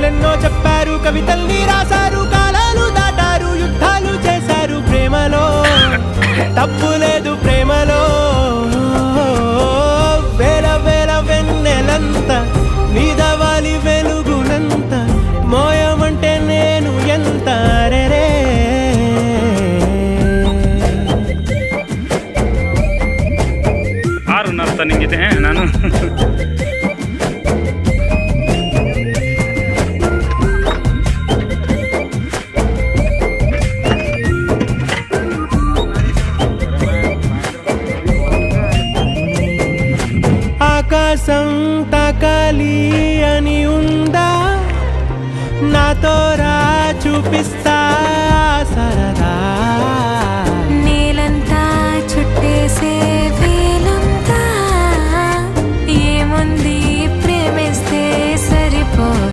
కథలెన్నో చెప్పారు, కవితల్ని రాశారు, కాలాలు దాటారు, యుద్ధాలు చేశారు. ప్రేమలో తప్పు లేదు, ప్రేమలో వేల వేల వెన్నెలంత నీదవాలి వెలుగునంత, మోయమంటే నేను ఎంత రే. ನಿಂಗಿದೆ ನಾನು ఆకాశం తాకాలి అని ఉందా, నాతో రా చూపిస్తా